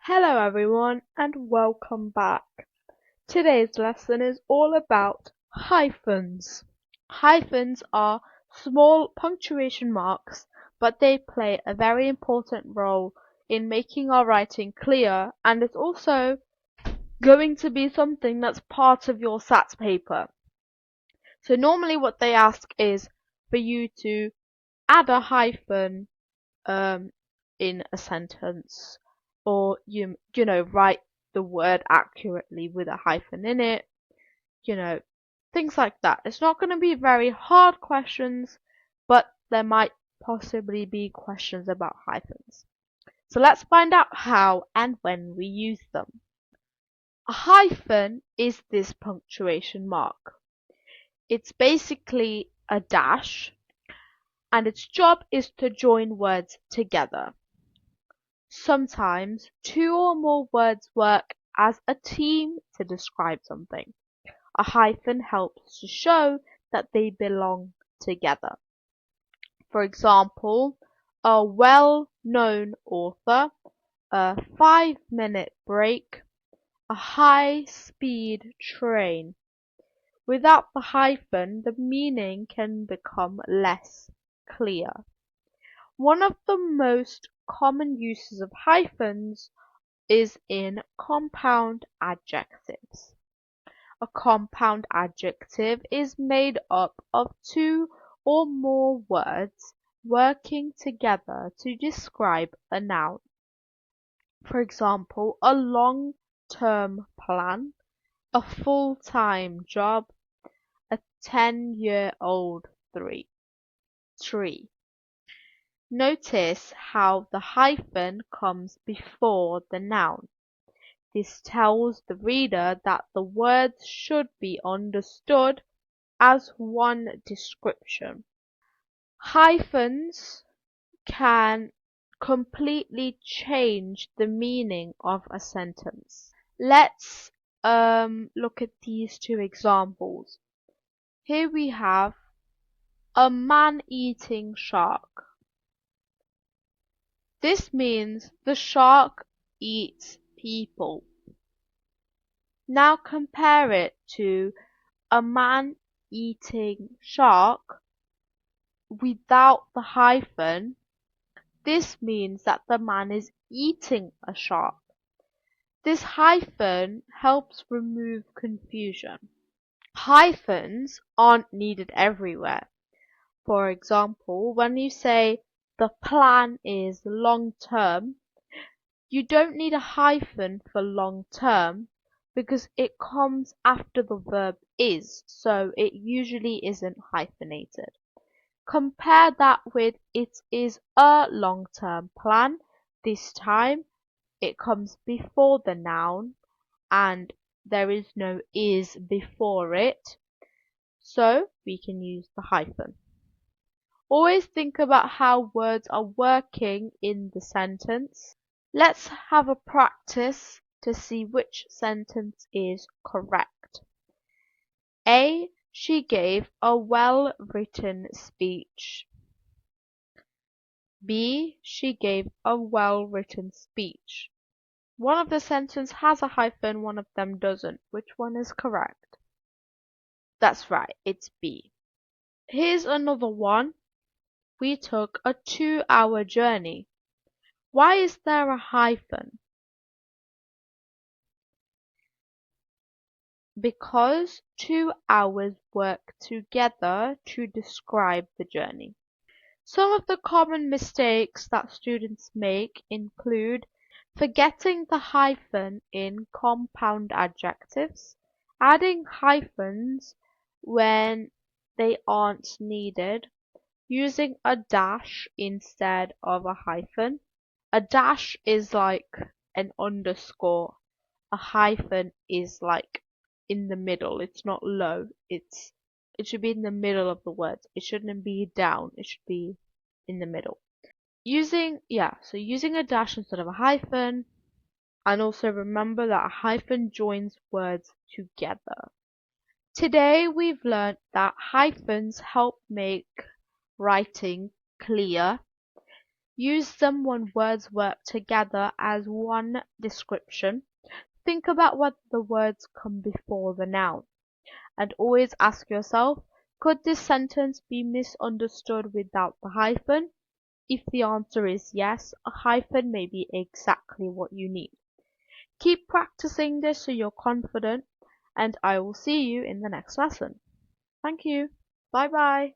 Hello everyone and welcome back. Today's lesson is all about hyphens. Hyphens are small punctuation marks, but they play a very important role in making our writing clear, and it's also going to be something that's part of your SATs paper. So normally what they ask is for you to add a hyphen in a sentence, or you write the word accurately with a hyphen in it, things like that. It's not going to be very hard questions, but there might possibly be questions about hyphens. So let's find out how and when we use them. A hyphen is this punctuation mark. It's basically a dash, and its job is to join words together. Sometimes two or more words work as a team to describe something. A hyphen helps to show that they belong together. For example, a well-known author, a 5-minute break, a high-speed train. Without the hyphen, the meaning can become less clear. One of the most common uses of hyphens is in compound adjectives. A compound adjective is made up of two or more words working together to describe a noun. For example, a long-term plan, a full-time job, a 10-year-old tree. Notice how the hyphen comes before the noun. This tells the reader that the words should be understood as one description. Hyphens can completely change the meaning of a sentence. Let's look at these two examples. Here we have a man-eating shark. This means the shark eats people. Now compare it to a man eating shark without the hyphen. This means that the man is eating a shark. This hyphen helps remove confusion. Hyphens aren't needed everywhere. For example, when you say the plan is long term, you don't need a hyphen for long term because it comes after the verb is, so it usually isn't hyphenated. Compare that with it is a long-term plan. This time it comes before the noun and there is no is before it, so we can use the hyphen. Always think about how words are working in the sentence. Let's have a practice to see which sentence is correct. A. She gave a well-written speech. B. She gave a well-written speech. One of the sentences has a hyphen, one of them doesn't. Which one is correct? That's right, it's B. Here's another one. We took a 2-hour journey. Why is there a hyphen? Because 2 hours work together to describe the journey. Some of the common mistakes that students make include forgetting the hyphen in compound adjectives, adding hyphens when they aren't needed, using a dash instead of a hyphen. A dash is like an underscore. A hyphen is like in the middle. It's not low. It should be in the middle of the words. It shouldn't be down. It should be in the middle. Using a dash instead of a hyphen, and also remember that a hyphen joins words together. Today we've learned that hyphens help make writing clear. Use them when words work together as one description. Think about whether the words come before the noun. And always ask yourself, could this sentence be misunderstood without the hyphen? If the answer is yes, a hyphen may be exactly what you need. Keep practicing this so you're confident, and I will see you in the next lesson. Thank you. Bye bye.